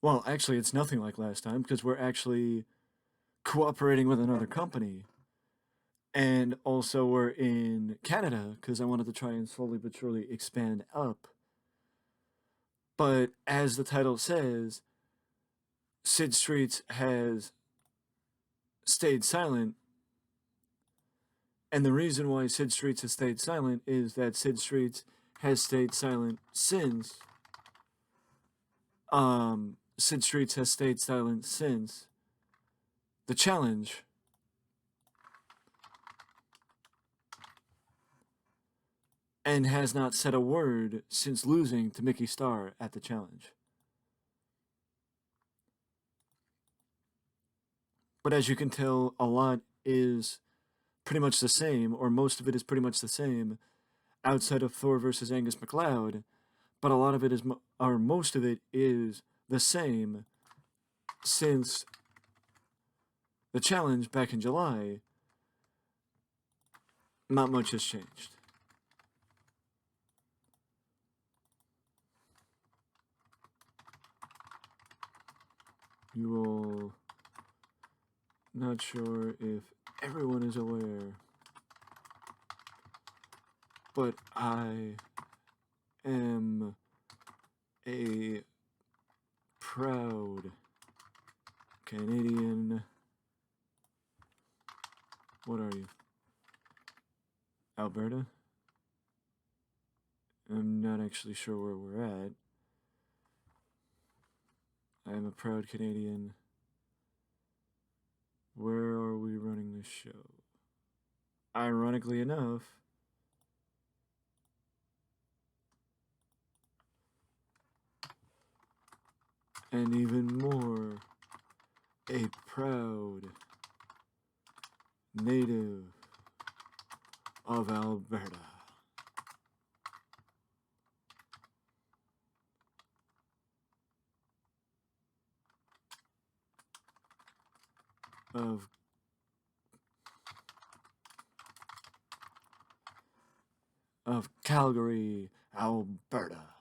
Well, actually, it's nothing like last time because we're actually cooperating with another company. And also, we're in Canada because I wanted to try and slowly but surely expand up. But as the title says, Sid Streets has stayed silent. And the reason why Sid Streets has stayed silent is that Sid Streets has stayed silent since. Sid Streets has stayed silent since the challenge. And has not said a word since losing to Mickey Starr at the challenge. But as you can tell, a lot is pretty much the same, or most of it is pretty much the same, outside of Thor versus Angus MacLeod. But a lot of it is, or most of it is the same since the challenge back in July. Not much has changed. You all, not sure if everyone is aware, but I am a proud Canadian. What are you? Alberta? I'm not actually sure where we're at. I am a proud Canadian. Where are we running this show? Ironically enough, and even more, a proud native of Alberta. Of Calgary, Alberta.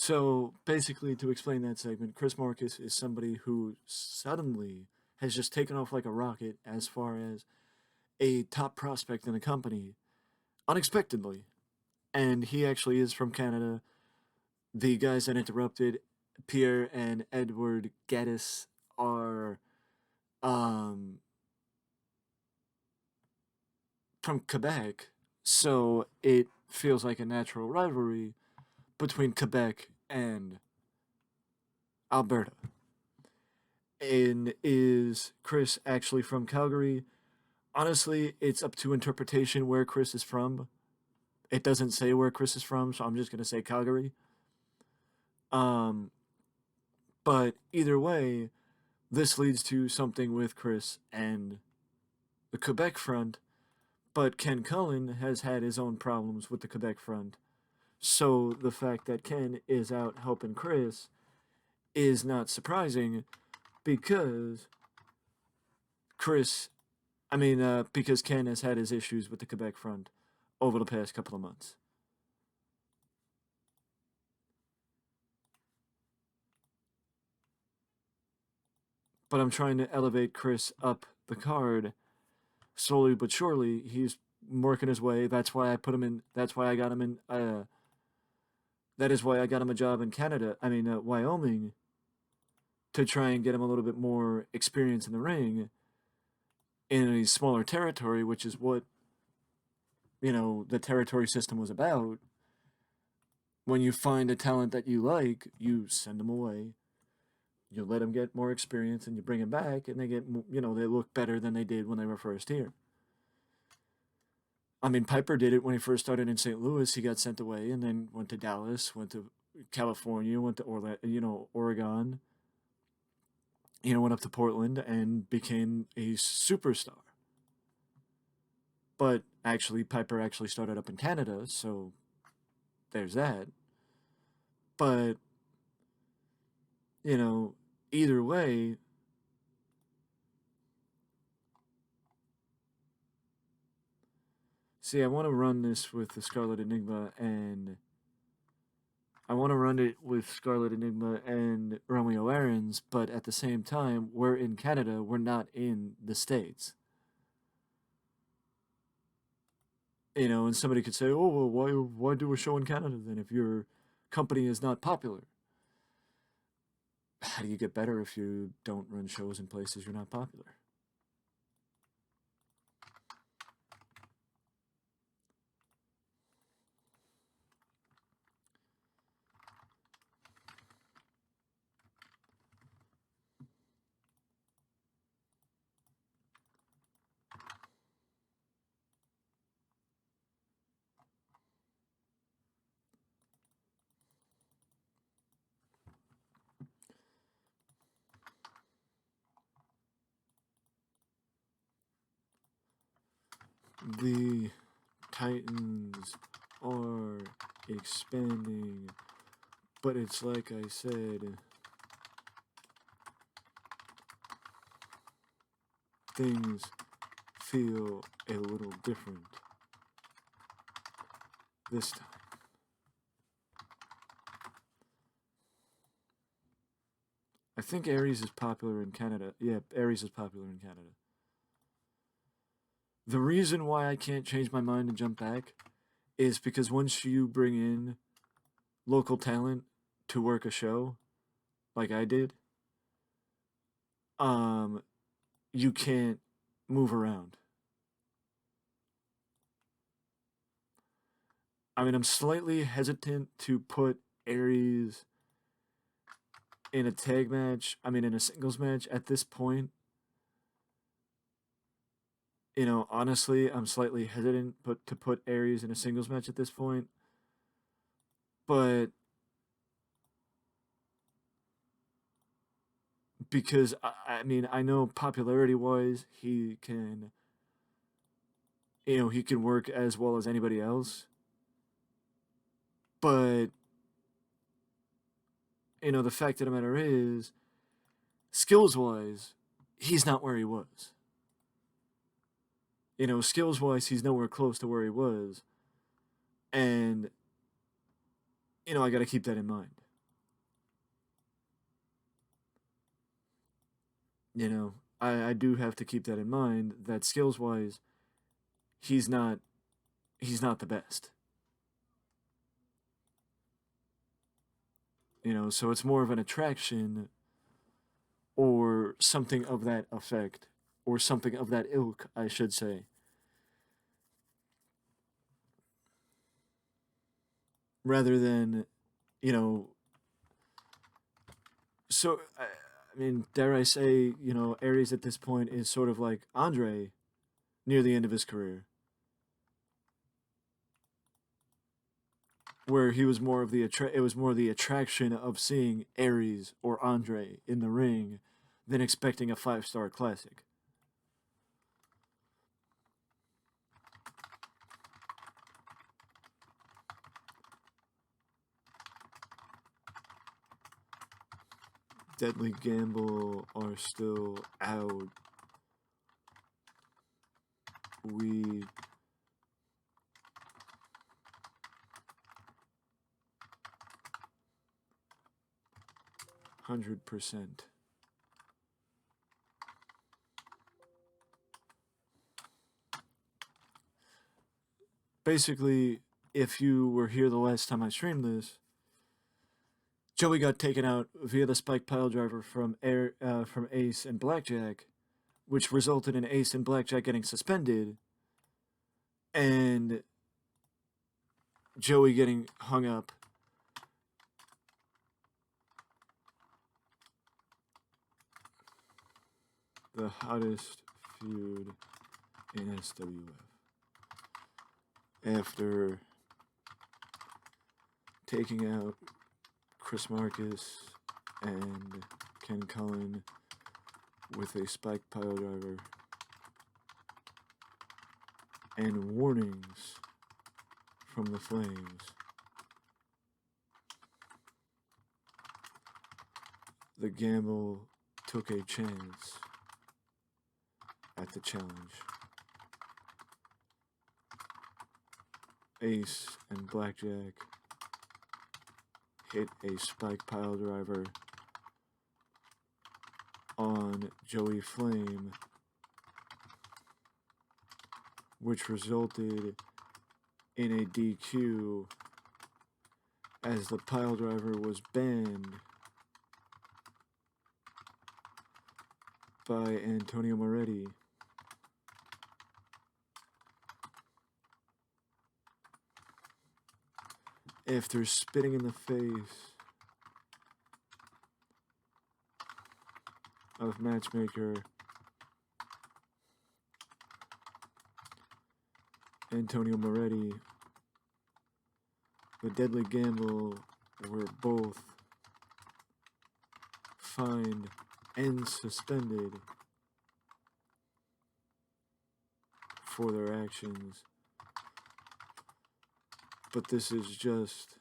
So basically, to explain that segment, Chris Marcus is somebody who suddenly has just taken off like a rocket as far as a top prospect in the company unexpectedly. And he actually is from Canada. The guys that interrupted, Pierre and Edward Gaddis, are um, from Quebec. So it feels like a natural rivalry between Quebec and Alberta. And is Chris actually from Calgary? Honestly, it's up to interpretation where Chris is from. It doesn't say where Chris is from, so I'm just gonna say Calgary. Um, but either way, this leads to something with Chris and the Quebec front. But Ken Cullen has had his own problems with the Quebec front. So the fact that Ken is out helping Chris is not surprising because because Ken has had his issues with the Quebec front over the past couple of months. But I'm trying to elevate Chris up the card slowly but surely. He's working his way. That's why I put him in. That's why I got him in. That is why I got him a job in Canada. Wyoming, to try and get him a little bit more experience in the ring in a smaller territory, which is what the territory system was about. When you find a talent that you like, you send them away. You let them get more experience, and you bring them back, and they get they look better than they did when they were first here. I mean, Piper did it when he first started in St. Louis. He got sent away and then went to Dallas, went to California, went to Oregon, went up to Portland and became a superstar. But actually, Piper actually started up in Canada, so there's that. But, you know, either way, see, I want to run this with the Scarlet Enigma and I want to run it with Scarlet Enigma and Romeo Aarons, but at the same time, we're in Canada, we're not in the States. And somebody could say, "Oh, well, why do a show in Canada then if your company is not popular?" How do you get better if you don't run shows in places you're not popular? The Titans are expanding, but it's like I said, things feel a little different this time. I think Aries is popular in Canada. Yeah, Aries is popular in Canada. The reason why I can't change my mind and jump back is because once you bring in local talent to work a show, like I did, um, you can't move around. I mean, I'm slightly hesitant to put Aries in a tag match. I mean, in a singles match at this point. Honestly, I'm slightly hesitant to put Aries in a singles match at this point. But because I mean, I know popularity wise, he can work as well as anybody else. But the fact of the matter is, skills wise, he's not where he was. Skills wise, he's nowhere close to where he was. And, I got to keep that in mind. I do have to keep that in mind that skills wise, he's not the best. So it's more of an attraction or something of that effect or something of that ilk, I should say. Rather than, you know, so I mean, dare I say, Aries at this point is sort of like Andre near the end of his career, where he was more of it was more the attraction of seeing Aries or Andre in the ring than expecting a 5-star classic. Deadly Gamble are still out. We 100%. Basically, if you were here the last time I streamed this, Joey got taken out via the spike pile driver from Ace and Blackjack, which resulted in Ace and Blackjack getting suspended, and Joey getting hung up. The hottest feud in SWF. after taking out Chris Marcus and Ken Cullen with a spike pile driver and warnings from the Flames, the gamble took a chance at the challenge. Ace and Blackjack hit a spike pile driver on Joey Flame, which resulted in a DQ as the pile driver was banned by Antonio Moretti. After spitting in the face of matchmaker Antonio Moretti, the Deadly Gamble were both fined and suspended for their actions. But this is just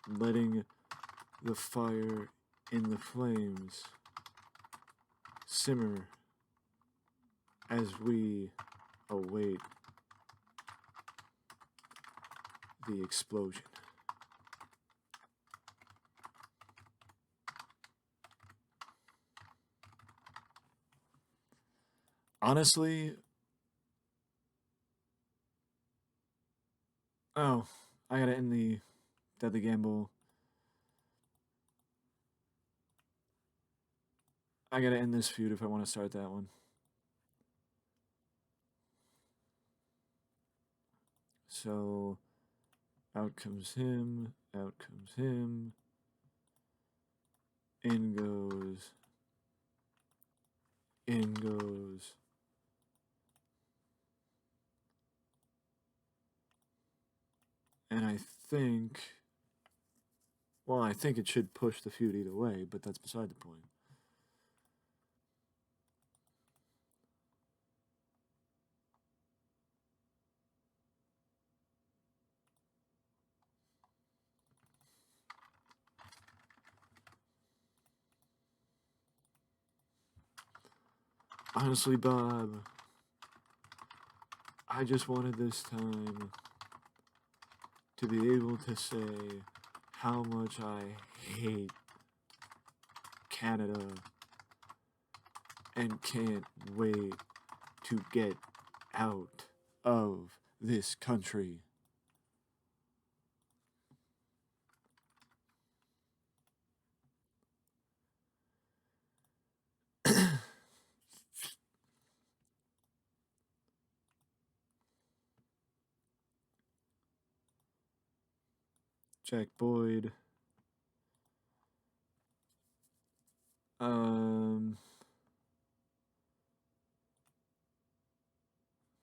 letting the fire in the flames simmer as we await the explosion. Honestly, oh, I gotta end the Deadly Gamble. I gotta end this feud if I want to start that one. So, out comes him, out comes him. In goes. In goes. And I think it should push the feud either way, but that's beside the point. Honestly, Bob, I just wanted this time to be able to say how much I hate Canada and can't wait to get out of this country. Jack Boyd.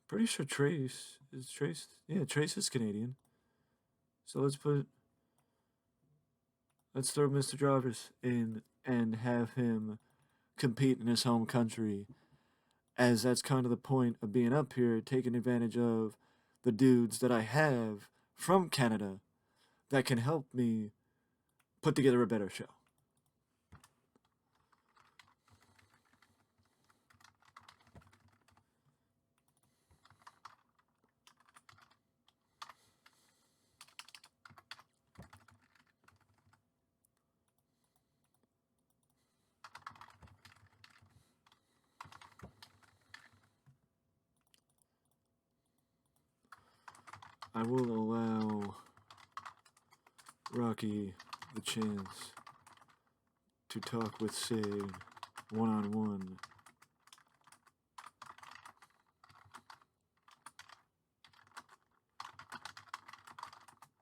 Pretty sure Trace is Trace. Yeah, Trace is Canadian. So let's throw Mr. Jarvis in and have him compete in his home country, as that's kind of the point of being up here, taking advantage of the dudes that I have from Canada that can help me put together a better show. I will allow Rocky the chance to talk with Sid one-on-one.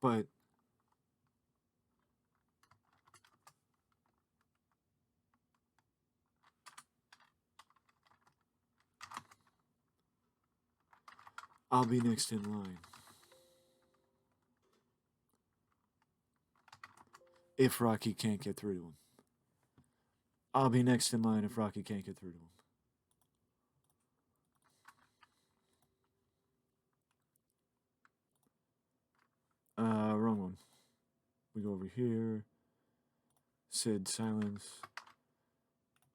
But I'll be next in line. if Rocky can't get through to him. I'll be next in line if Rocky can't get through to him. Wrong one. We go over here. Sid, silence.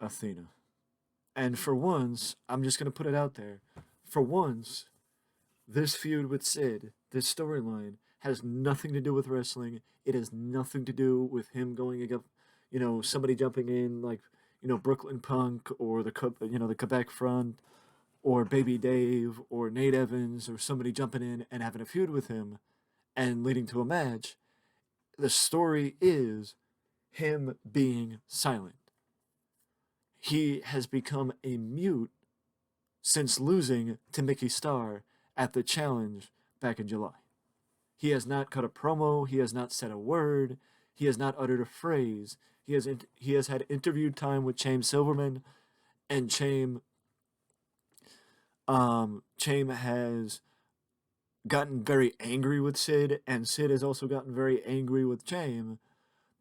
Athena. And for once, I'm just gonna put it out there. For once, this feud with Sid, this storyline, has nothing to do with wrestling. It has nothing to do with him going against, somebody jumping in like, Brooklyn Punk or the Quebec Front or Baby Dave or Nate Evans or somebody jumping in and having a feud with him and leading to a match. The story is him being silent. He has become a mute since losing to Mickey Starr at the challenge back in July. He has not cut a promo, he has not said a word, he has not uttered a phrase. He has had interview time with Chaim Silverman, and Chaim has gotten very angry with Sid, and Sid has also gotten very angry with Chaim,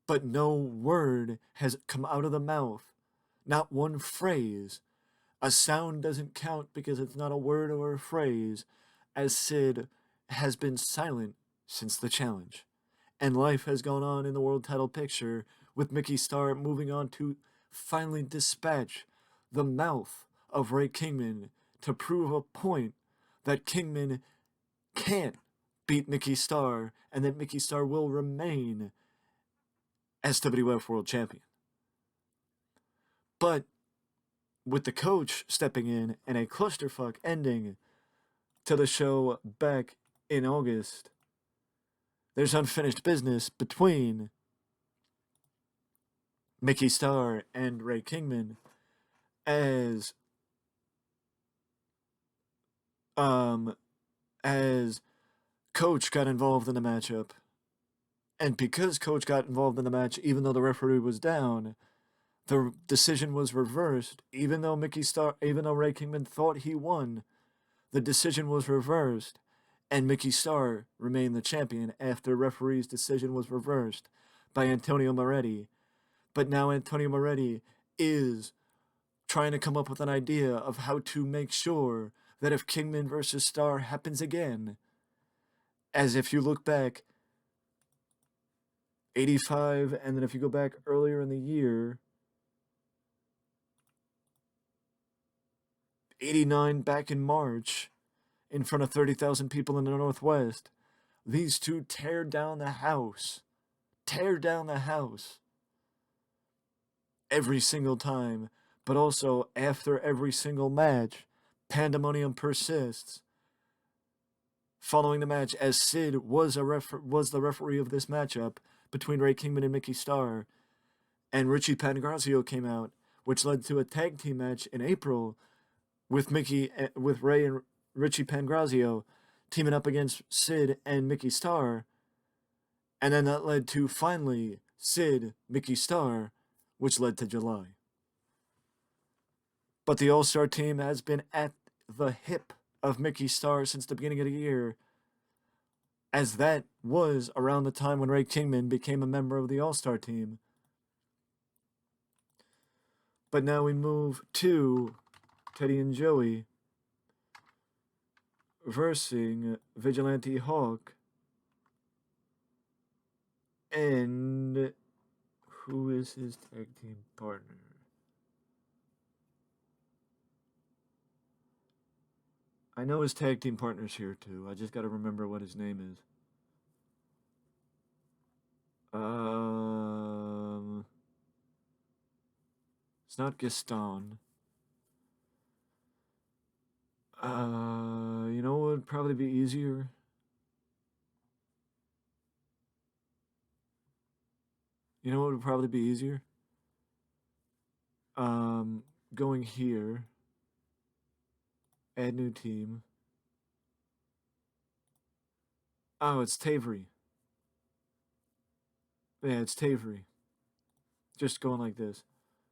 but no word has come out of the mouth. Not one phrase. A sound doesn't count because it's not a word or a phrase, as Sid has been silent since the challenge. And life has gone on in the world title picture, with Mickey Starr moving on to finally dispatch the mouth of Ray Kingman to prove a point that Kingman can't beat Mickey Starr and that Mickey Starr will remain as WWF World Champion. But with the coach stepping in and a clusterfuck ending to the show back in August, there's unfinished business between Mickey Starr and Ray Kingman as as Coach got involved in the matchup. And because Coach got involved in the match, even though the referee was down, the decision was reversed. Even though Ray Kingman thought he won, the decision was reversed, and Mickey Starr remained the champion after referee's decision was reversed by Antonio Moretti. But now Antonio Moretti is trying to come up with an idea of how to make sure that if Kingman versus Starr happens again, as if you look back, 85, and then if you go back earlier in the year, 89 back in March, in front of 30,000 people in the Northwest, these two tear down the house. Tear down the house. Every single time. But also, after every single match, pandemonium persists. Following the match, as Sid was the referee of this matchup between Ray Kingman and Mickey Starr, and Richie Pangrazio came out, which led to a tag team match in April with Ray and Richie Pangrazio teaming up against Sid and Mickey Starr, and then that led to finally Sid, Mickey Starr, which led to July. But the All-Star team has been at the hip of Mickey Starr since the beginning of the year, as that was around the time when Ray Kingman became a member of the All-Star team. But now we move to Teddy and Joey versing Vigilante Hawk and who is his tag team partner? I know his tag team partner's here too. I just gotta remember what his name is. It's not Gaston. You know what would probably be easier? You know what would probably be easier? Going here. Add new team. Oh, it's Tavery. Yeah, it's Tavery. Just going like this.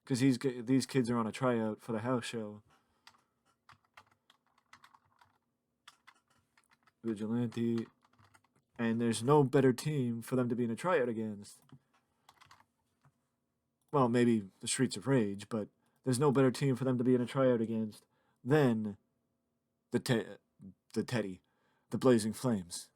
Because these kids are on a tryout for the house show. Vigilante. And there's no better team for them to be in a tryout against well, maybe the Streets of Rage, but there's no better team for them to be in a tryout against than the the Teddy, the Blazing Flames.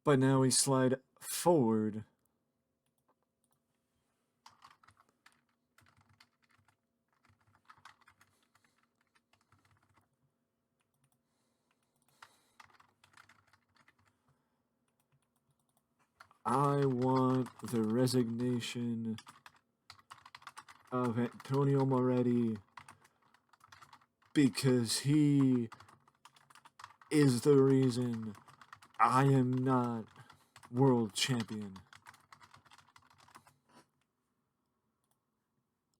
But now we slide forward. I want the resignation of Antonio Moretti because he is the reason I am not world champion.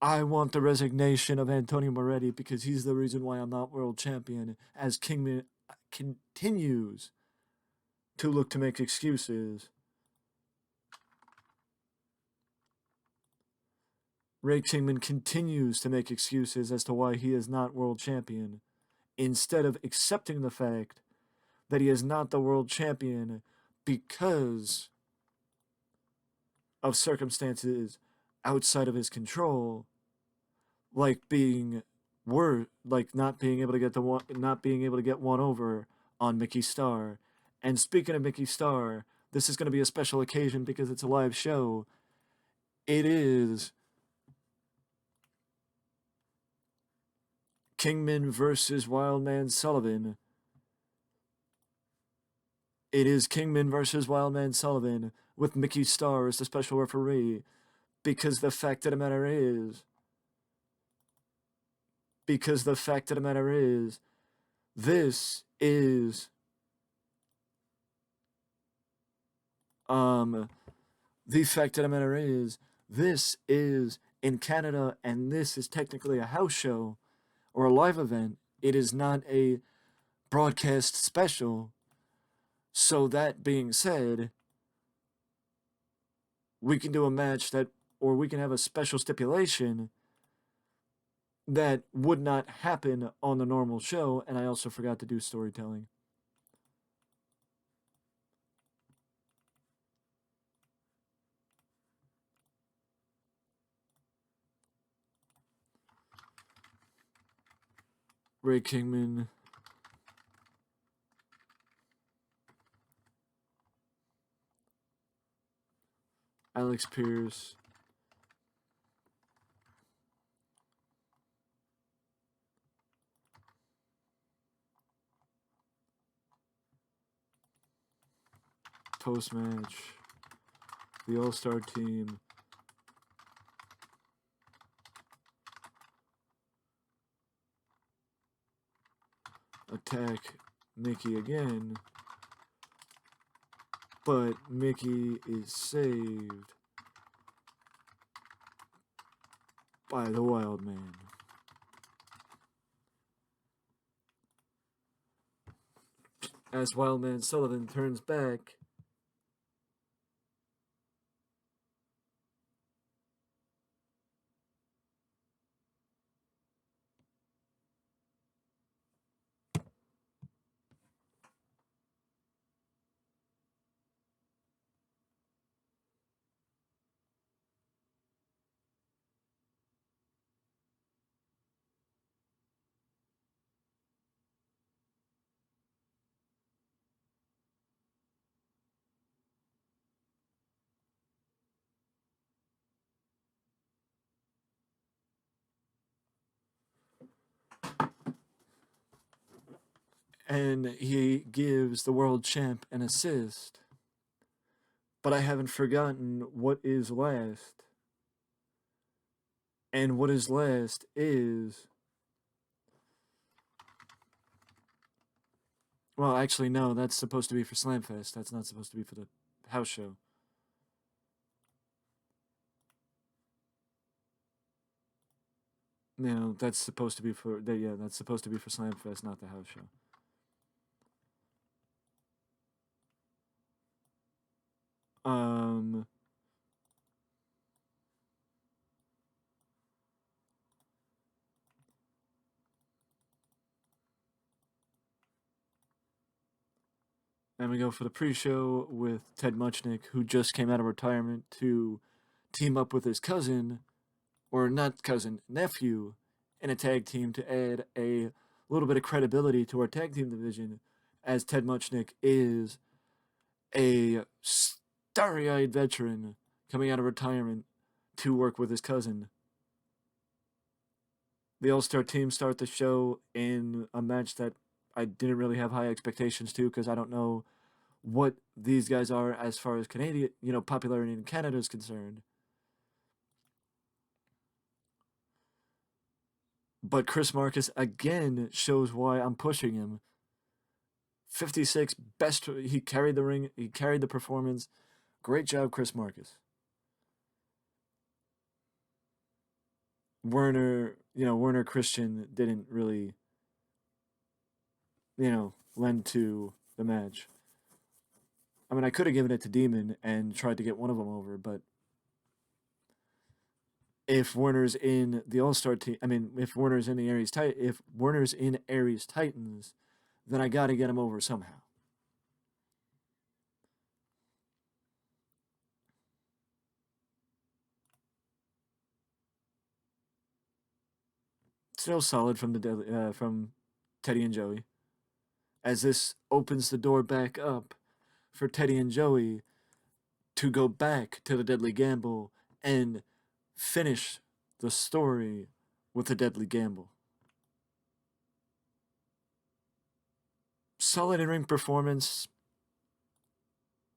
I want the resignation of Antonio Moretti because he's the reason why I'm not world champion. As Kingman continues to look to make excuses, Ray Kingman continues to make excuses as to why he is not world champion, instead of accepting the fact that he is not the world champion because of circumstances outside of his control, like being like not being able to get not being able to get one over on Mickey Star. And speaking of Mickey Star, this is going to be a special occasion because it's a live show. It is Kingman versus Wildman Sullivan. It is Kingman versus Wildman Sullivan with Mickey Star as the special referee because the fact of the matter is this is the fact of the matter is this is in Canada and this is technically a house show or a live event. It is not a broadcast special. So that being said, we can do a match that or we can have a special stipulation that would not happen on the normal show, and I also forgot to do storytelling. Ray Kingman, Alex Pierce, post match, the All Star team, attack Mickey again, but Mickey is saved by the Wild Man. As Wildman Sullivan turns back, and he gives the world champ an assist. But I haven't forgotten what is last. And what is last is. Well, actually, no, that's supposed to be for Slamfest. That's not supposed to be for the house show. No, that's supposed to be for. Yeah, that's supposed to be for Slamfest, not the house show. Um. And we go for the pre-show with Ted Muchnick, who just came out of retirement, to team up with his cousin, or not cousin, nephew, in a tag team to add a little bit of credibility to our tag team division, as Ted Muchnick is a starry-eyed veteran coming out of retirement to work with his cousin. The All-Star team start the show in a match that I didn't really have high expectations to, because I don't know what these guys are as far as Canadian, popularity in Canada is concerned. But Chris Marcus again shows why I'm pushing him. 56 best. He carried the ring. He carried the performance. Great job, Chris Marcus. Werner Christian didn't really, lend to the match. I mean, I could have given it to Demon and tried to get one of them over, but if Werner's in the All Star team, if Werner's in the if Werner's in Aries Titans, then I got to get him over somehow. Still solid from from Teddy and Joey, as this opens the door back up for Teddy and Joey to go back to the Deadly Gamble and finish the story with the Deadly Gamble. Solid in ring performance.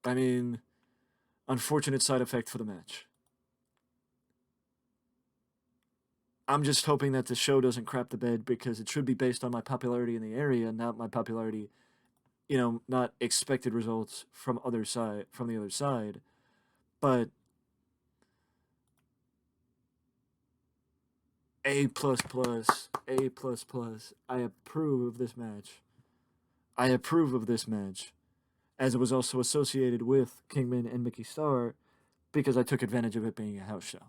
I mean, unfortunate side effect for the match. I'm just hoping that the show doesn't crap the bed, because it should be based on my popularity in the area, not my popularity, not expected results from the other side. But A plus plus. I approve of this match. I approve of this match, as it was also associated with Kingman and Mickey Starr, because I took advantage of it being a house show.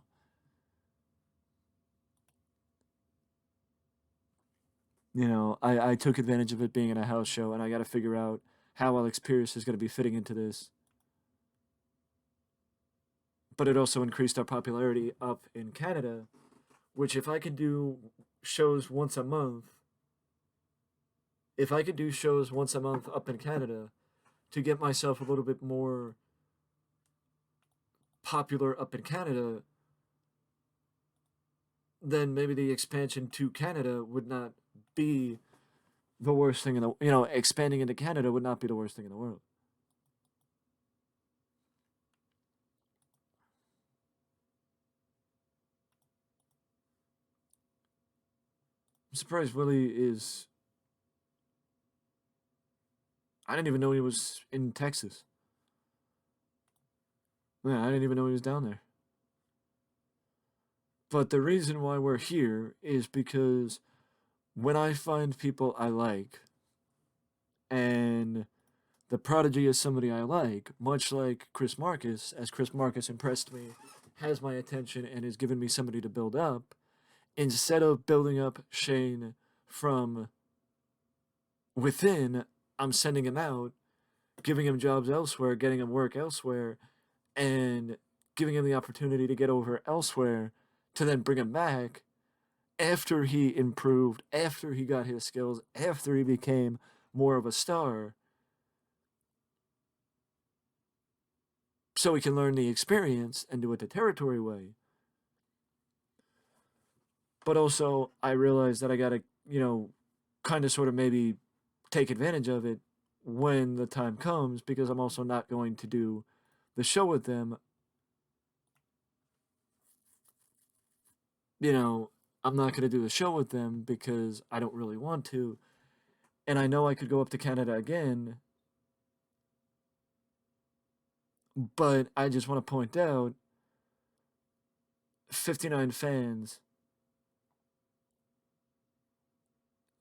I took advantage of it being in a house show, and I got to figure out how Alex Pierce is going to be fitting into this. But it also increased our popularity up in Canada, which if I could do shows once a month, up in Canada to get myself a little bit more popular up in Canada, then maybe the expansion to Canada would not be the worst thing in the expanding into Canada would not be the worst thing in the world. I'm surprised Willie is. I didn't even know he was in Texas. Yeah, I didn't even know he was down there. But the reason why we're here is because when I find people I like, and the Prodigy is somebody I like, much like Chris Marcus, as Chris Marcus impressed me, has my attention, and has given me somebody to build up, instead of building up Shane from within, I'm sending him out, giving him jobs elsewhere, getting him work elsewhere, and giving him the opportunity to get over elsewhere, to then bring him back after he improved, after he got his skills, after he became more of a star, so he can learn the experience and do it the territory way. But also, I realized that I gotta, kind of sort of maybe take advantage of it when the time comes, because I'm also not going to do the show with them. I'm not going to do the show with them because I don't really want to. And I know I could go up to Canada again, but I just want to point out 59 fans.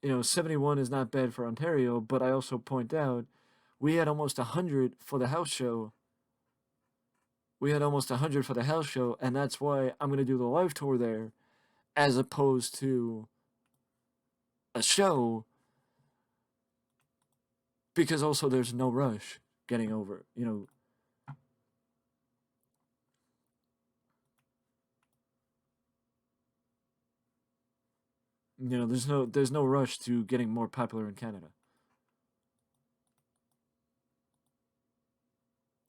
71 is not bad for Ontario, but I also point out we had almost 100 for the house show. And that's why I'm going to do the live tour there, as opposed to a show, because also there's no rush getting over. There's no rush to getting more popular in Canada,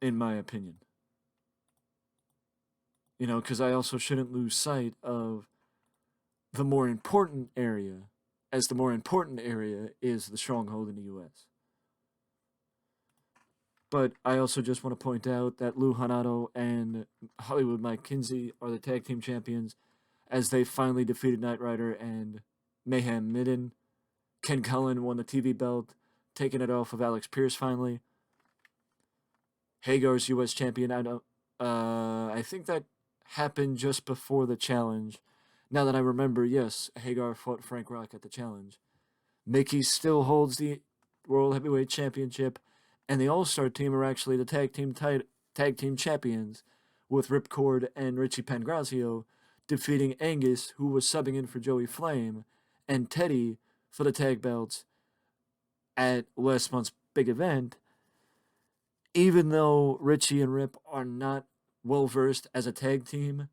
in my opinion. Because I also shouldn't lose sight of the more important area, as the more important area is the stronghold in the U.S. But I also just want to point out that Lou Hanato and Hollywood Mike Kinsey are the tag team champions as they finally defeated Knight Rider and Mayhem Midden. Ken Cullen won the TV belt, taking it off of Alex Pierce finally. Hagar's U.S. champion. I think that happened just before the challenge. Now that I remember, yes, Hagar fought Frank Rock at the challenge. Mickey still holds the World Heavyweight Championship, and the All Star team are actually the tag team champions, with Ripcord and Richie Pangrazio defeating Angus, who was subbing in for Joey Flame, and Teddy for the tag belts at last month's big event. Even though Richie and Rip are not well versed as a tag team,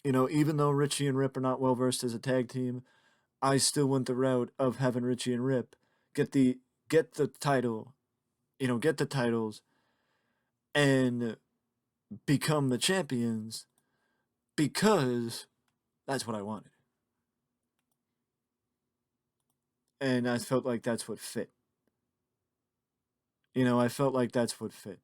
even though Richie and Rip are not well versed as a tag team, I still went the route of having Richie and Rip get the get the title, get the titles and become the champions because that's what I wanted. And I felt like that's what fit. I felt like that's what fit.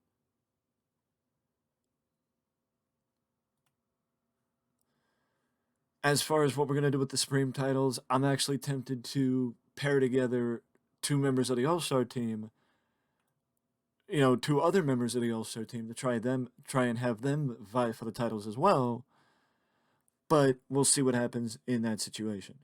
As far as what we're going to do with the Supreme titles, I'm actually tempted to pair together two members of the All Star team, two other members of the All Star team to try and have them vie for the titles as well. But we'll see what happens in that situation.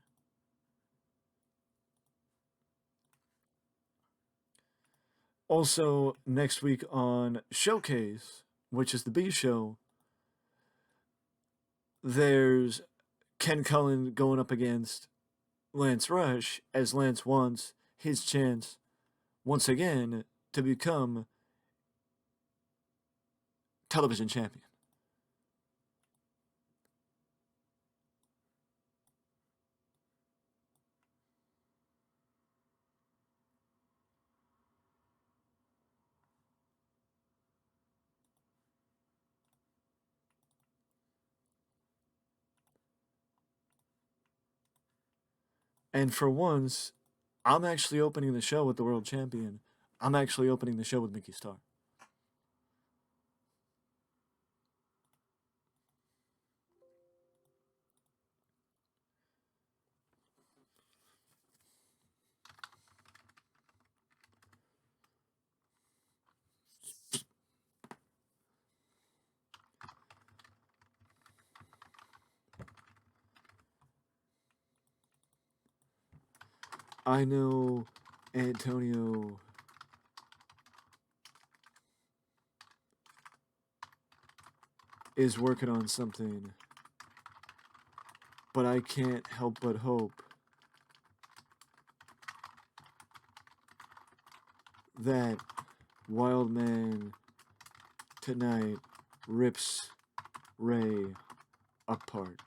Also, next week on Showcase, which is the B show, there's Ken Cullen going up against Lance Rush as Lance wants his chance once again to become television champion. And for once, I'm actually opening the show with the world champion. I'm actually opening the show with Mickey Starr. I know Antonio is working on something, but I can't help but hope that Wildman tonight rips Ray apart.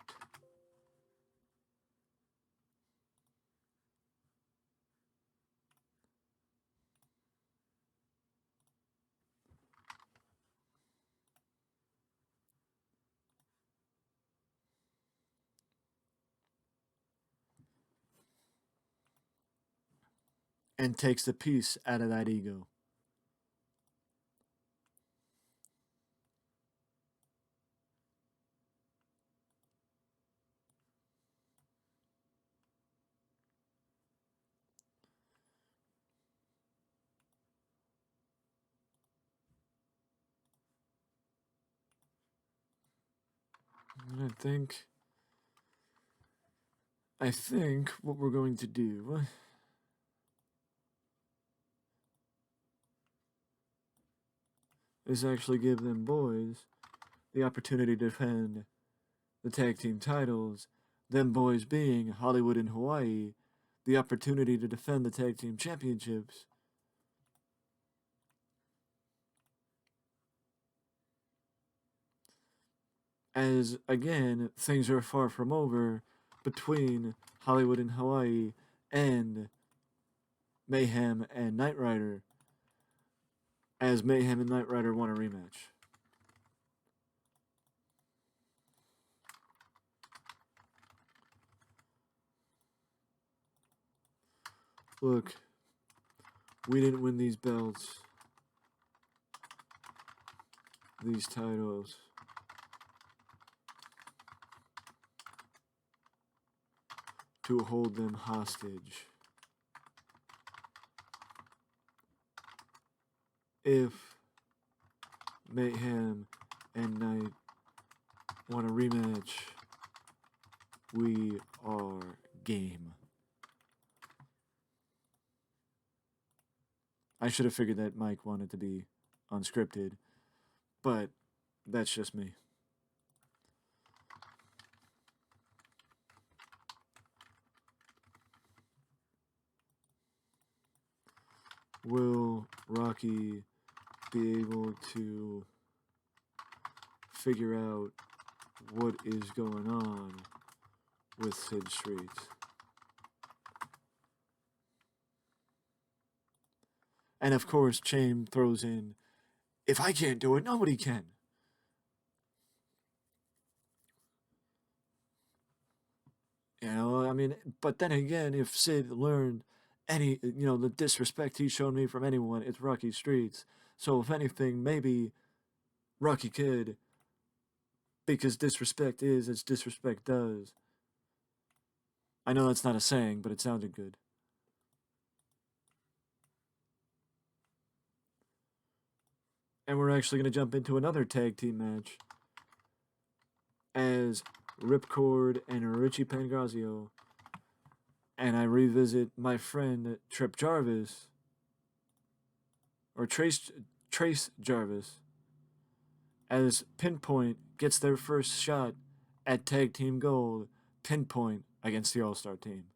And takes the piece out of that ego. And I think what we're going to do is actually give them boys the opportunity to defend the tag team titles, them boys being Hollywood and Hawaii, the opportunity to defend the tag team championships. As again, things are far from over between Hollywood and Hawaii and Mayhem and Knight Rider, as Mayhem and Knight Rider want a rematch. Look, we didn't win these belts, these titles, to hold them hostage. If Mayhem and Knight want a rematch, we are game. I should have figured that Mike wanted to be unscripted, but that's just me. Will Rocky be able to figure out what is going on with Sid Streets? And of course, Chaim throws in, if I can't do it, nobody can. You know, I mean, but then again, if Sid learned any, the disrespect he's shown me from anyone, it's Rocky Streets. So if anything, maybe Rocky could, because disrespect is as disrespect does. I know that's not a saying, but it sounded good. And we're actually going to jump into another tag team match as Ripcord and Richie Pangrazio. And I revisit my friend Trip Jarvis, or Trace Jarvis, as Pinpoint gets their first shot at Tag Team Gold, Pinpoint against the All-Star team.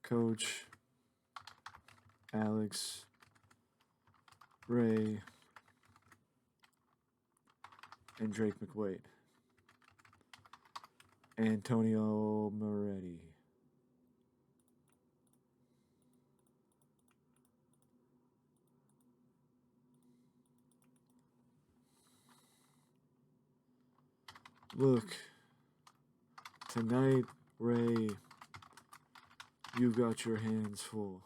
Coach Alex, Ray, and Drake McWade. Antonio Moretti. Look, tonight, Ray, you've got your hands full.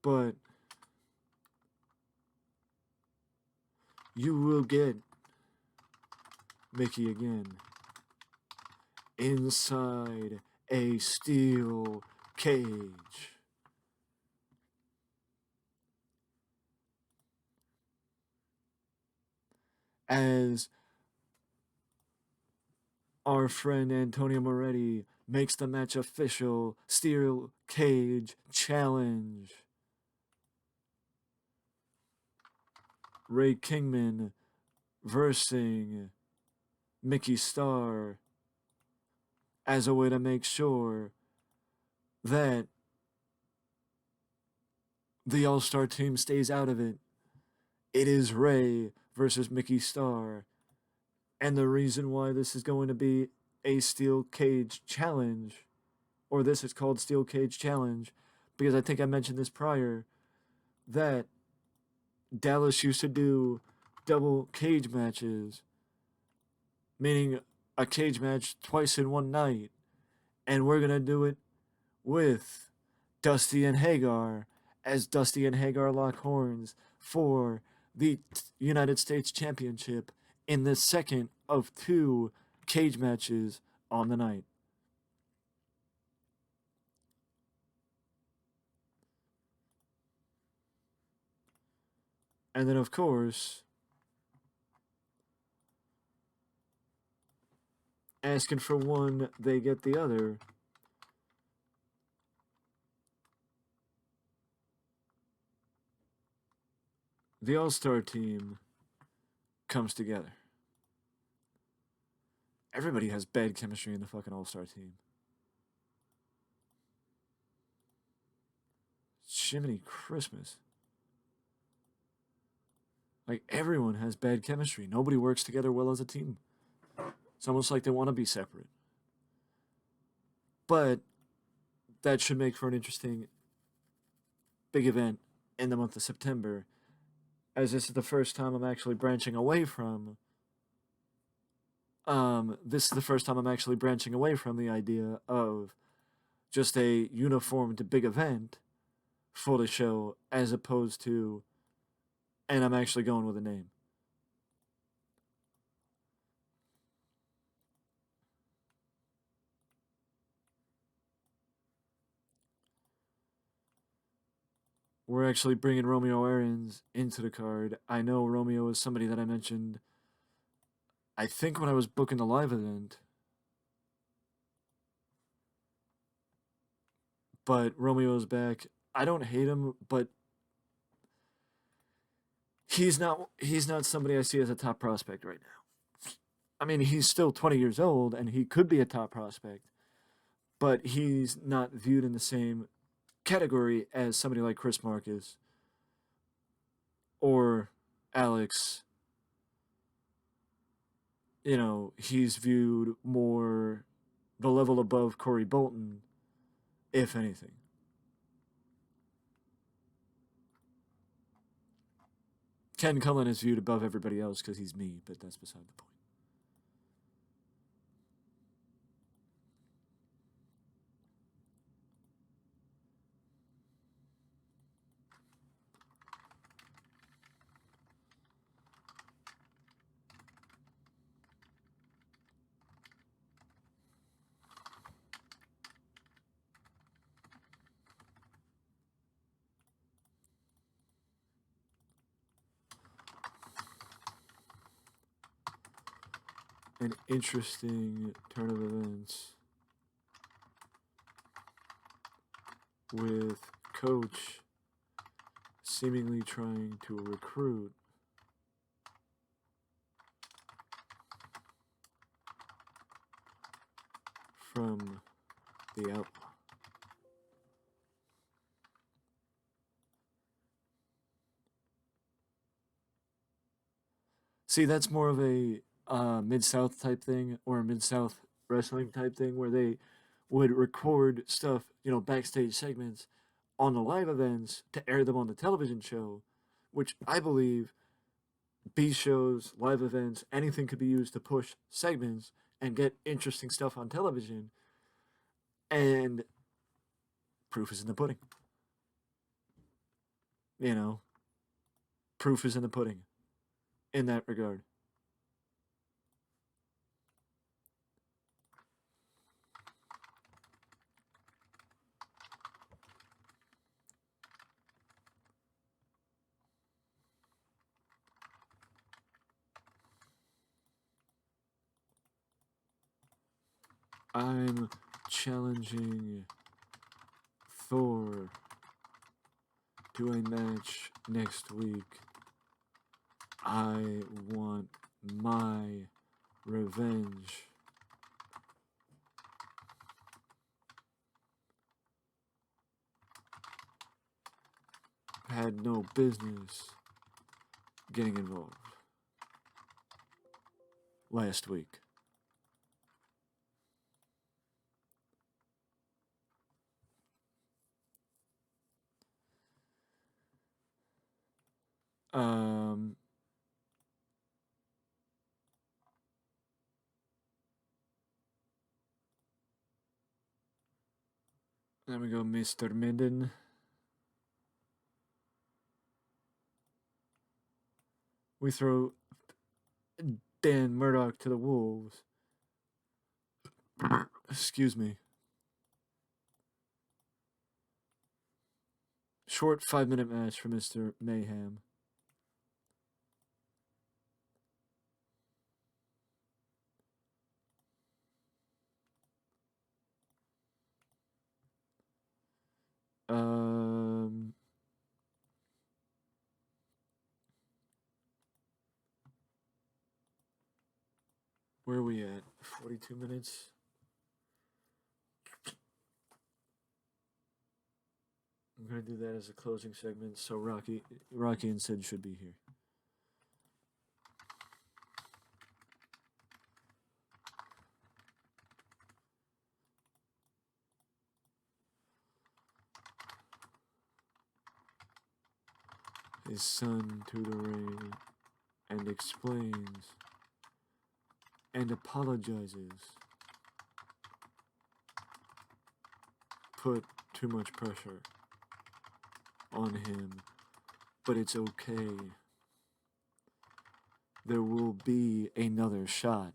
But you will get Mickey again inside a steel cage. As our friend Antonio Moretti makes the match official, steel cage challenge. Ray Kingman versing Mickey Starr as a way to make sure that the All-Star team stays out of it. It is Ray versus Mickey Starr. And the reason why this is going to be a steel cage challenge, or this is called steel cage challenge, because I think I mentioned this prior, that Dallas used to do double cage matches, meaning a cage match twice in one night. And we're going to do it with Dusty and Hagar, as Dusty and Hagar lock horns for the United States Championship in the second of 2 cage matches on the night. And then, of course, asking for one, they get the other. the All Star team comes together. Everybody has bad chemistry in the fucking All Star team. Jiminy Christmas. Like, everyone has bad chemistry. Nobody works together well as a team. It's almost like they want to be separate. But that should make for an interesting big event in the month of September, as this is the first time I'm actually branching away from. This is the first time I'm actually branching away from the idea of just a uniformed big event for the show, as opposed to, and I'm actually going with a name. We're actually bringing Romeo Aarons into the card. I know Romeo is somebody that I mentioned, I think, when I was booking the live event. But Romeo's back. I don't hate him, but he's not somebody I see as a top prospect right now. I mean, he's still 20 years old and he could be a top prospect, but he's not viewed in the same category as somebody like Chris Marcus or Alex. He's viewed more the level above Corey Bolton, if anything. Ken Cullen is viewed above everybody else because he's me, but that's beside the point. An interesting turn of events with Coach seemingly trying to recruit from the outlaw. See, that's more of a Mid South type thing, or a Mid South wrestling type thing, where they would record stuff, backstage segments on the live events to air them on the television show, which I believe B shows, live events, anything could be used to push segments and get interesting stuff on television. And proof is in the pudding. You know, proof is in the pudding in that regard. I'm challenging Thor to a match next week. I want my revenge. Had no business getting involved last week. Um, Let me go, Mr. Minden. We throw Dan Murdoch to the wolves. Excuse me. Short 5-minute match for Mr. Mayhem. Um, Where are we at? 42 minutes? I'm gonna do that as a closing segment, so Rocky and Sid should be here. His son to the ring and explains and apologizes. Put too much pressure on him, but it's okay. There will be another shot.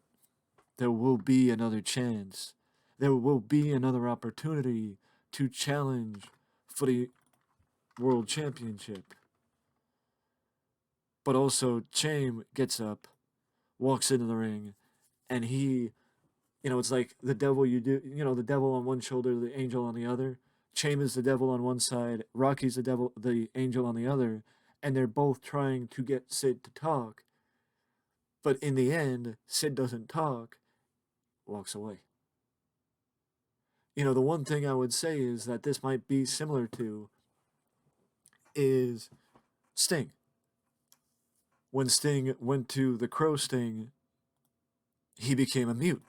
There will be another chance. There will be another opportunity to challenge for the World Championship. But also, Chaim gets up, walks into the ring, and he, it's like the devil the devil on one shoulder, the angel on the other. Chaim is the devil on one side, Rocky's the devil, the angel on the other, and they're both trying to get Sid to talk. But in the end, Sid doesn't talk, walks away. The one thing I would say is that this might be similar to is Sting. When Sting went to the Crow Sting, he became a mute,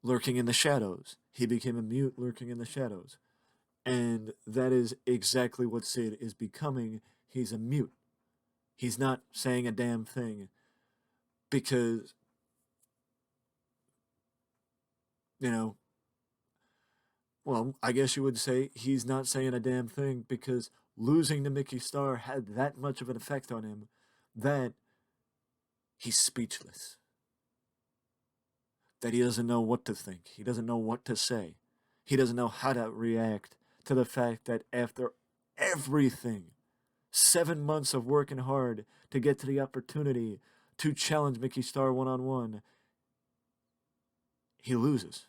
lurking in the shadows. He became a mute, lurking in the shadows. And that is exactly what Sid is becoming. He's a mute. He's not saying a damn thing because, you know, well, I guess you would say he's not saying a damn thing because losing to Mickey Star had that much of an effect on him that he's speechless. That he doesn't know what to think. He doesn't know what to say. He doesn't know how to react to the fact that after everything, 7 months of working hard to get to the opportunity to challenge Mickey Star one on one, he loses.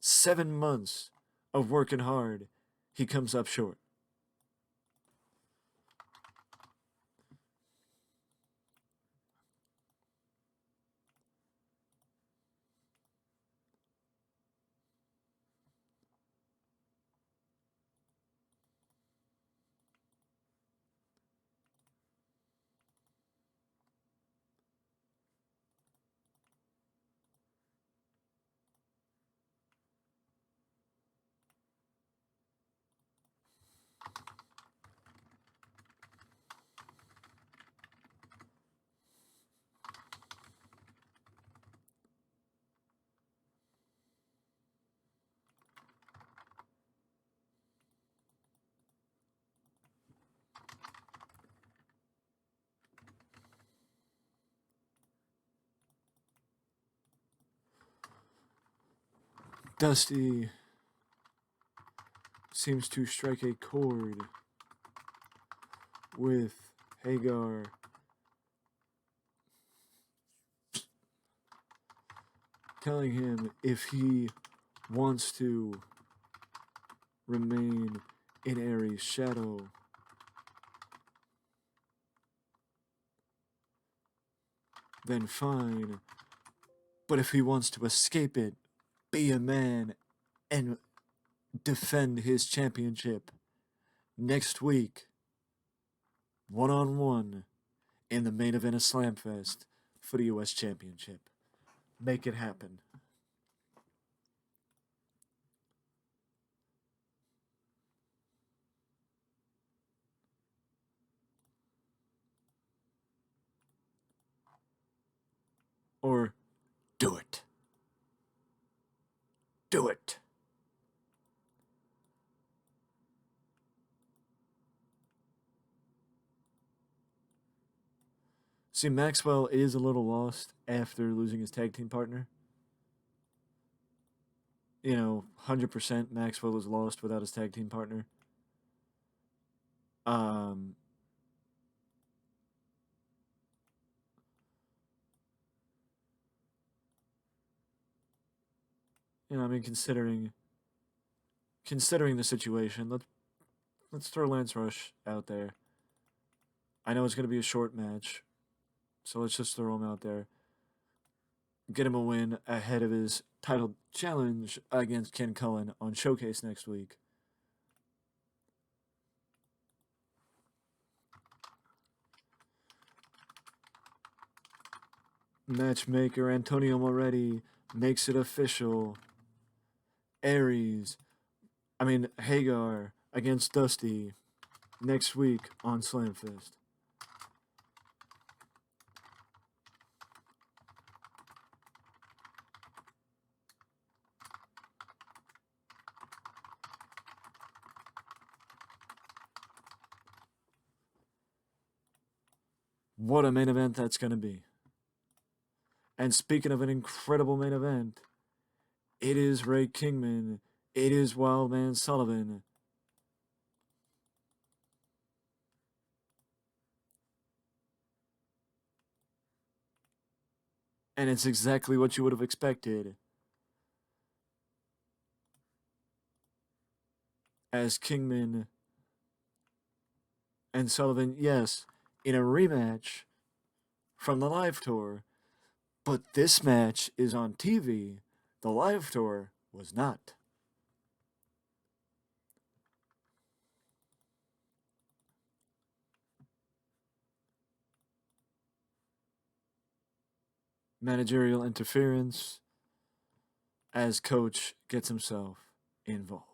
7 months of working hard, he comes up short. Dusty seems to strike a chord with Hagar, telling him if he wants to remain in Aries' shadow, then fine. But if he wants to escape it, be a man, and defend his championship next week, one on one, in the main event of Slamfest for the U.S. Championship. Make it happen. Or do it. Do it. See, Maxwell is a little lost after losing his tag team partner. 100% Maxwell is lost without his tag team partner. Um, I mean, considering the situation, let's throw Lance Rush out there. I know it's going to be a short match, So let's just throw him out there. Get him a win ahead of his title challenge against Ken Cullen on Showcase next week. Matchmaker Antonio Moretti makes it official. Hagar against Dusty next week on Slamfest. What a main event that's going to be. And speaking of an incredible main event, it is Ray Kingman. It is Wildman Sullivan. And it's exactly what you would have expected. As Kingman and Sullivan, yes, in a rematch from the live tour. But this match is on TV. The live tour was not. Managerial interference as Coach gets himself involved.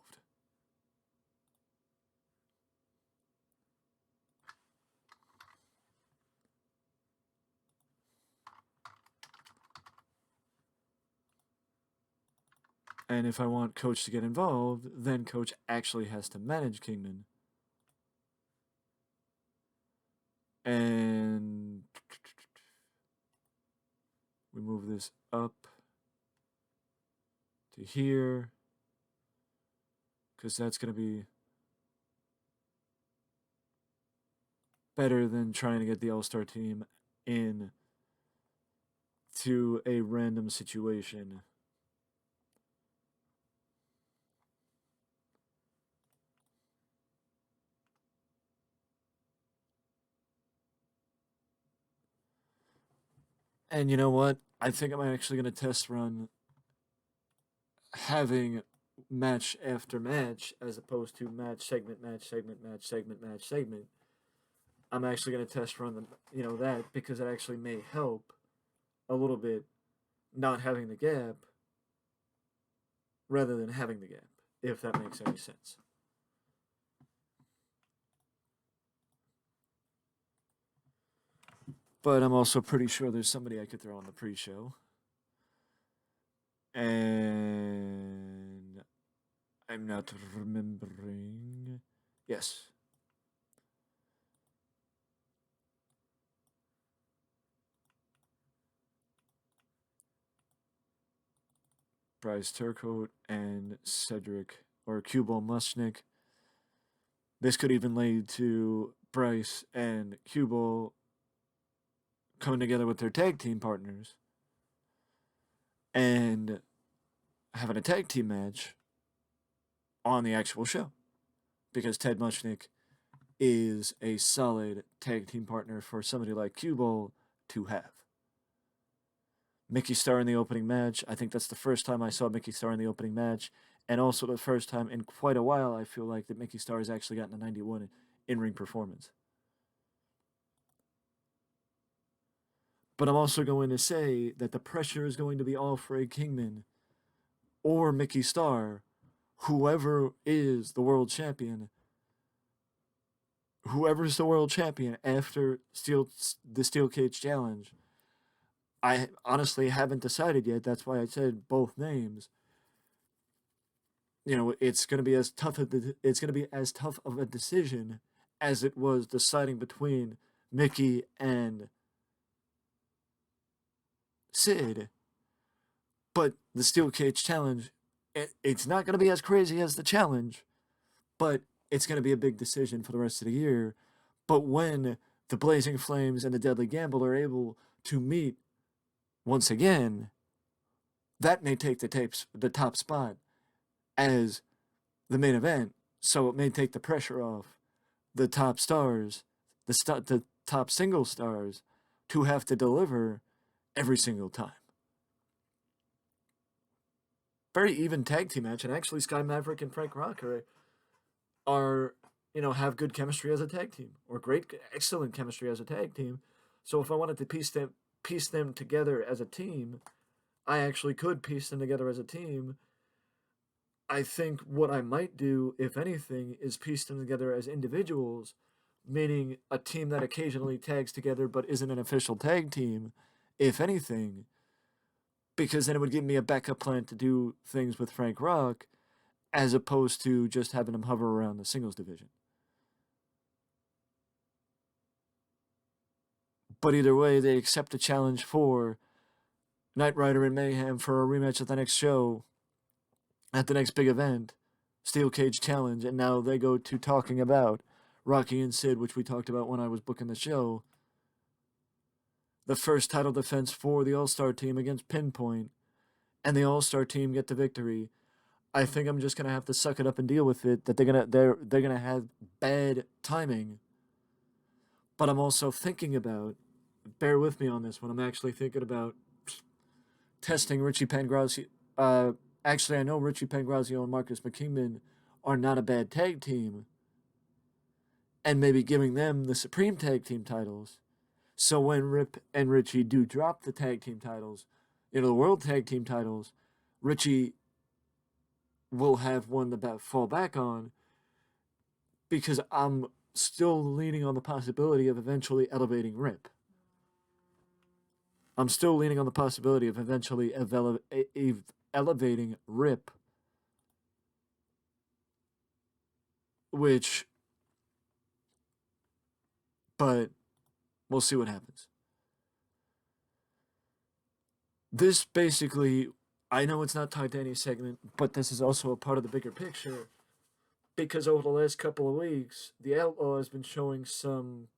And if I want Coach to get involved, then Coach actually has to manage Kingman. And we move this up to here because that's going to be better than trying to get the All-Star team in to a random situation. And you know what? I think I'm actually going to test run having match after match as opposed to match segment, match segment, match segment, match segment. I'm actually going to test run that because it actually may help a little bit not having the gap rather than having the gap, if that makes any sense. But I'm also pretty sure there's somebody I could throw on the pre-show. And I'm not remembering. Yes. Bryce Turcotte and Cedric or Cubal Mushnick. This could even lead to Bryce and Cubal coming together with their tag team partners and having a tag team match on the actual show. Because Ted Mushnick is a solid tag team partner for somebody like Cubal to have. Mickey Star in the opening match. I think that's the first time I saw Mickey Star in the opening match, and also the first time in quite a while I feel like that Mickey Star has actually gotten a 91 in-ring performance. But I'm also going to say that the pressure is going to be off Ray Kingman or Mickey Star, whoever is the world champion. Whoever's the world champion after the Steel Cage Challenge. I honestly haven't decided yet. That's why I said both names. It's going to be as tough of a decision as it was deciding between Mickey and Sid. But the Steel Cage Challenge, it's not going to be as crazy as the challenge, but it's going to be a big decision for the rest of the year. But when the Blazing Flames and the Deadly Gamble are able to meet once again, that may take the top spot as the main event. So it may take the pressure off the top stars, the top single stars, to have to deliver every single time. Very even tag team match, and actually Sky Maverick and Frank Rock are have good chemistry as a tag team, or great, excellent chemistry as a tag team. So if I wanted to piece them together as a team, I actually could piece them together as a team. I think what I might do, if anything, is piece them together as individuals, meaning a team that occasionally tags together but isn't an official tag team, if anything, because then it would give me a backup plan to do things with Frank Rock as opposed to just having him hover around the singles division. But either way, they accept the challenge for Knight Rider and Mayhem for a rematch at the next show, at the next big event, Steel Cage Challenge, and now they go to talking about Rocky and Sid, which we talked about when I was booking the show. The first title defense for the All-Star team against Pinpoint, and the All-Star team get the victory. I think I'm just gonna have to suck it up and deal with it. That they're gonna have bad timing. But I'm also thinking about. Bear with me on this one. I'm actually thinking about testing Richie Pangrazio. Actually, I know Richie Pangrazio and Marcus McKingman are not a bad tag team, and maybe giving them the Supreme Tag Team titles. So when Rip and Richie do drop the tag team titles, the World Tag Team titles, Richie will have one to fall back on, because I'm still leaning on the possibility of eventually elevating Rip. I'm still leaning on the possibility of eventually elevating Rip, but we'll see what happens. This basically, I know it's not tied to any segment, but this is also a part of the bigger picture, because over the last couple of weeks, the Outlaw has been showing some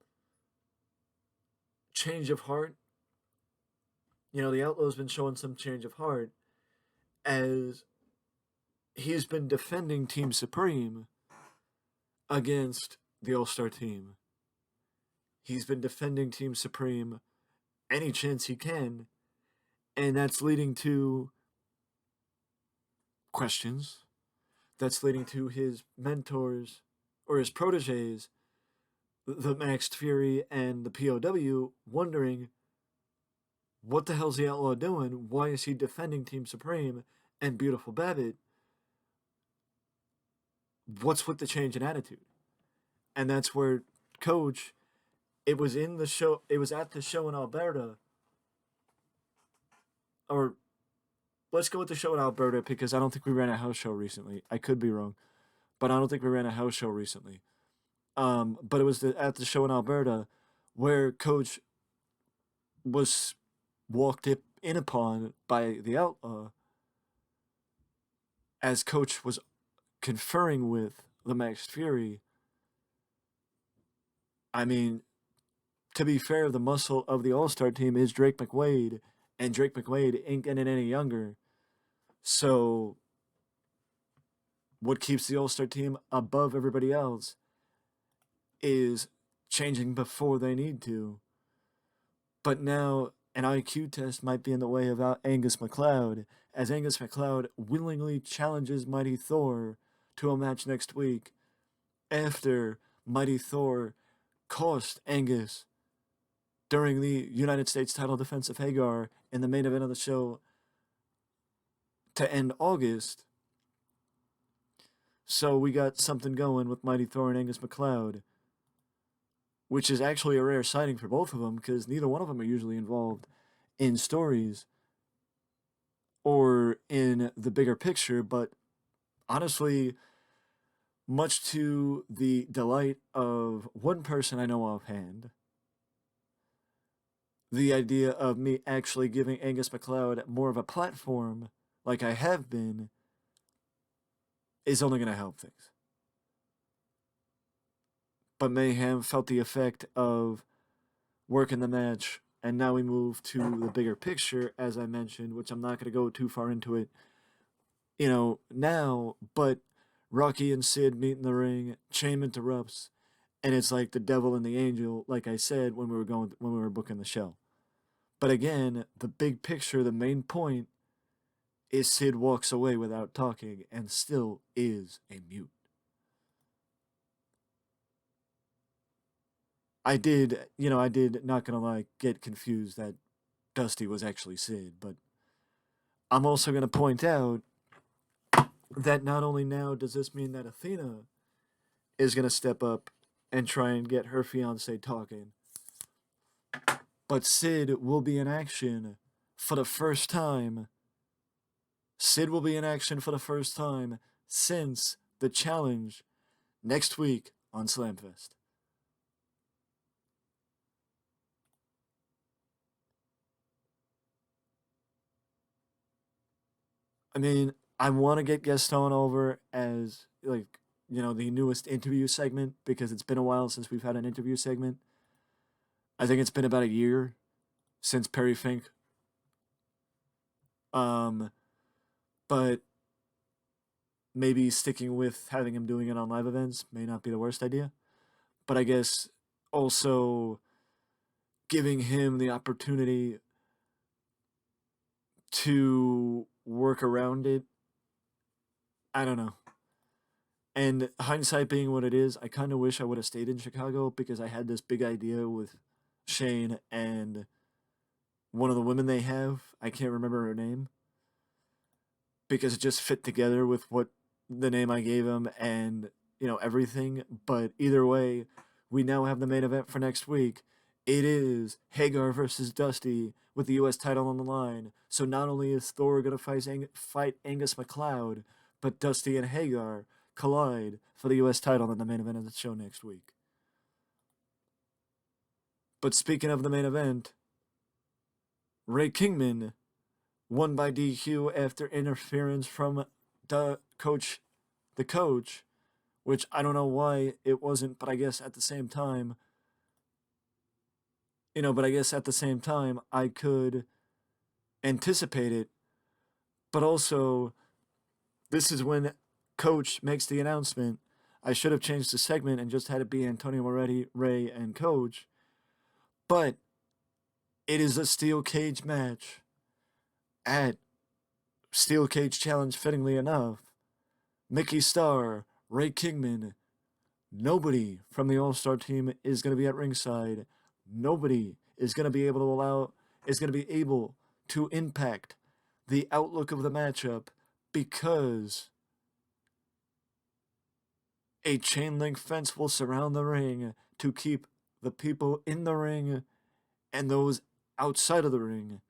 change of heart. The Outlaw has been showing some change of heart as he's been defending Team Supreme against the All-Star team. He's been defending Team Supreme any chance he can, and that's leading to questions. That's leading to his mentors or his proteges, the Maxed Fury and the POW, wondering, what the hell's the Outlaw doing? Why is he defending Team Supreme and Beautiful Babbitt? What's with the change in attitude? And that's where Coach, it was at the show in Alberta, or let's go with the show in Alberta, because I don't think we ran a house show recently. I could be wrong, but I don't think we ran a house show recently. But it was at the show in Alberta where Coach was walked in upon by the Outlaw as Coach was conferring with the Max Fury. I mean, to be fair, the muscle of the All-Star team is Drake McWade, and Drake McWade ain't getting any younger. So, what keeps the All-Star team above everybody else is changing before they need to. But now, an IQ test might be in the way of Angus McLeod, as Angus McLeod willingly challenges Mighty Thor to a match next week after Mighty Thor cost Angus during the United States title defense of Hagar in the main event of the show to end August. So we got something going with Mighty Thor and Angus McLeod, which is actually a rare sighting for both of them, because neither one of them are usually involved in stories or in the bigger picture. But honestly, much to the delight of one person I know offhand, the idea of me actually giving Angus McLeod more of a platform, like I have been, is only going to help things. But Mayhem felt the effect of working the match, and now we move to the bigger picture, as I mentioned, which I'm not going to go too far into it, now, but Rocky and Sid meet in the ring, Chain interrupts, and it's like the devil and the angel, like I said when we were booking the show. But again, the big picture, the main point is Sid walks away without talking and still is a mute. I did, not gonna lie, get confused that Dusty was actually Sid, but I'm also gonna point out that not only now does this mean that Athena is gonna step up and try and get her fiance talking, but Sid will be in action for the first time. Sid will be in action for the first time since the challenge next week on Slamfest. I mean, I want to get Gaston over as like the newest interview segment because it's been a while since we've had an interview segment. I think it's been about a year since Perry Fink. Um, but maybe sticking with having him doing it on live events may not be the worst idea. But I guess also giving him the opportunity to work around it. I don't know. And hindsight being what it is, I kind of wish I would have stayed in Chicago because I had this big idea with Shane and one of the women they have. I can't remember her name because it just fit together with what the name I gave him and everything. But either way, we now have the main event for next week. It is Hagar versus Dusty with the U.S. title on the line. So not only is Thor gonna fight Angus McLeod, but Dusty and Hagar collide for the U.S. title in the main event of the show next week. But speaking of the main event, Ray Kingman won by DQ after interference from the coach, which I don't know why it wasn't, but I guess at the same time, I could anticipate it. But also, this is when Coach makes the announcement. I should have changed the segment and just had it be Antonio Moretti, Ray, and Coach. But it is a steel cage match at Steel Cage Challenge, fittingly enough. Mickey Starr, Ray Kingman, nobody from the All Star team is going to be at ringside. Nobody is going to be able to impact the outlook of the matchup because a chain link fence will surround the ring to keep the people in the ring and those outside of the ring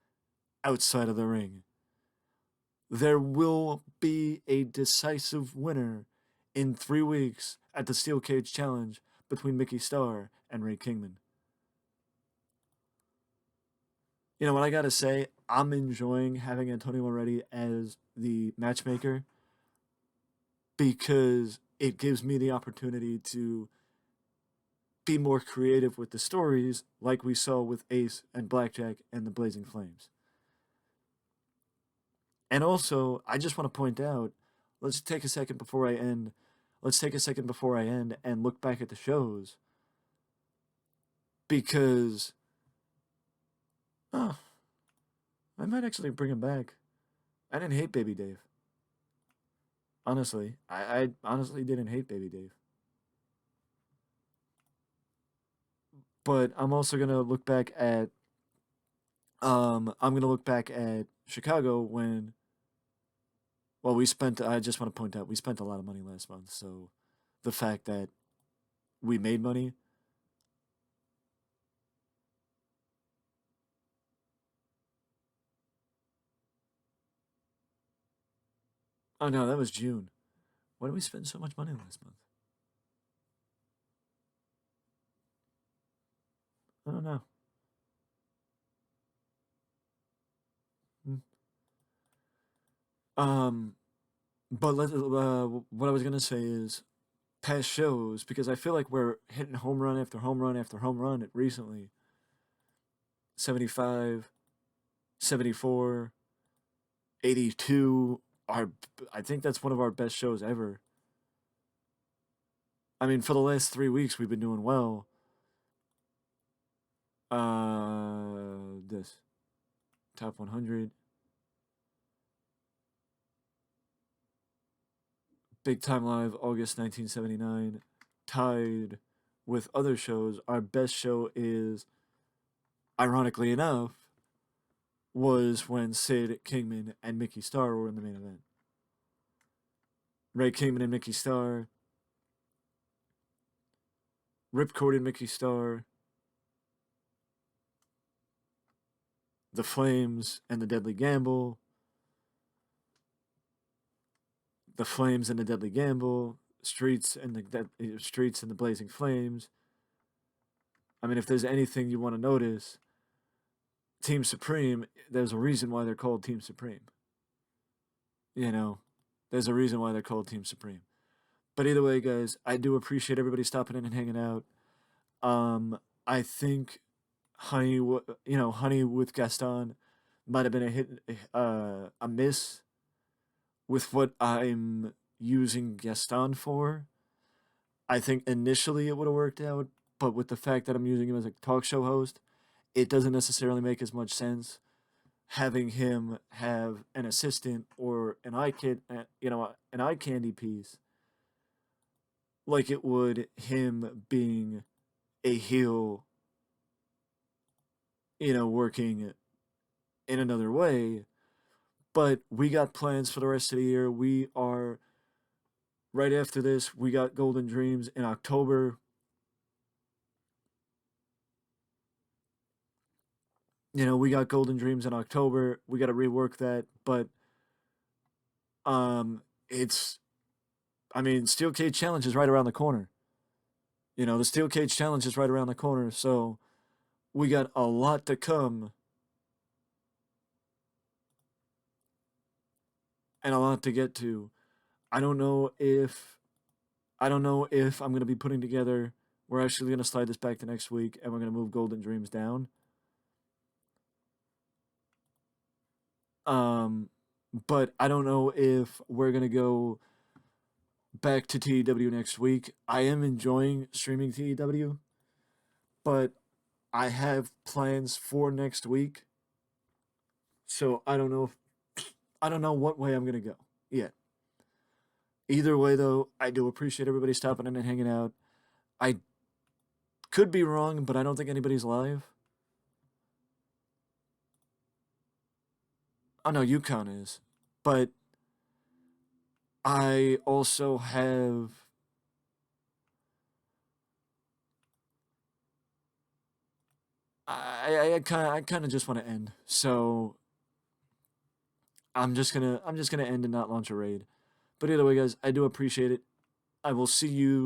outside of the ring. There will be a decisive winner in 3 weeks at the Steel Cage Challenge between Mickey Starr and Ray Kingman. You know what I gotta say? I'm enjoying having Antonio Moretti as the matchmaker because it gives me the opportunity to be more creative with the stories, like we saw with Ace and Blackjack and the Blazing Flames. And also, I just want to point out, let's take a second before I end. Let's take a second before I end and look back at the shows because, oh, I might actually bring him back. I didn't hate Baby Dave. Honestly, I honestly didn't hate Baby Dave. But I'm also gonna look back at I'm gonna look back at Chicago when we spent. I just want to point out we spent a lot of money last month, so the fact that we made money. Oh no, that was June. Why did we spend so much money last month? I don't know. Hmm. Um, but what I was gonna say is past shows because I feel like we're hitting home run after home run after home run recently. 75, 74, 82. I think that's one of our best shows ever. I mean, for the last 3 weeks we've been doing well. This. Top 100. Big Time Live, August 1979. Tied with other shows. Our best show is, ironically enough, was when Sid Kingman and Mickey Starr were in the main event. Ray Kingman and Mickey Starr. Ripcord and Mickey Starr. The Flames and the Deadly Gamble. The Flames and the Deadly Gamble. Streets and the Blazing Flames. I mean, if there's anything you want to notice, Team Supreme, there's a reason why they're called Team Supreme. You know, there's a reason why they're called Team Supreme. But either way, guys, I do appreciate everybody stopping in and hanging out. I think Honey, Honey with Gaston might have been a miss with what I'm using Gaston for. I think initially it would have worked out, but with the fact that I'm using him as a talk show host, it doesn't necessarily make as much sense having him have an assistant or an an eye candy piece like it would him being a heel, working in another way. But we got plans for the rest of the year. We are right after this. We got Golden Dreams in October. We got Golden Dreams in October. We got to rework that, but it's. I mean, Steel Cage Challenge is right around the corner. The Steel Cage Challenge is right around the corner, so we got a lot to come and a lot to get to. I don't know if I'm gonna be putting together. We're actually gonna slide this back to next week, and we're gonna move Golden Dreams down. But I don't know if we're gonna go back to TEW next week. I am enjoying streaming TEW, but I have plans for next week. So I don't know what way I'm gonna go yet. Either way, though, I do appreciate everybody stopping in and hanging out. I could be wrong, but I don't think anybody's live. Oh no, Yukon is, but I also have. I kind of just want to end, so I'm just gonna end and not launch a raid. But either way, guys, I do appreciate it. I will see you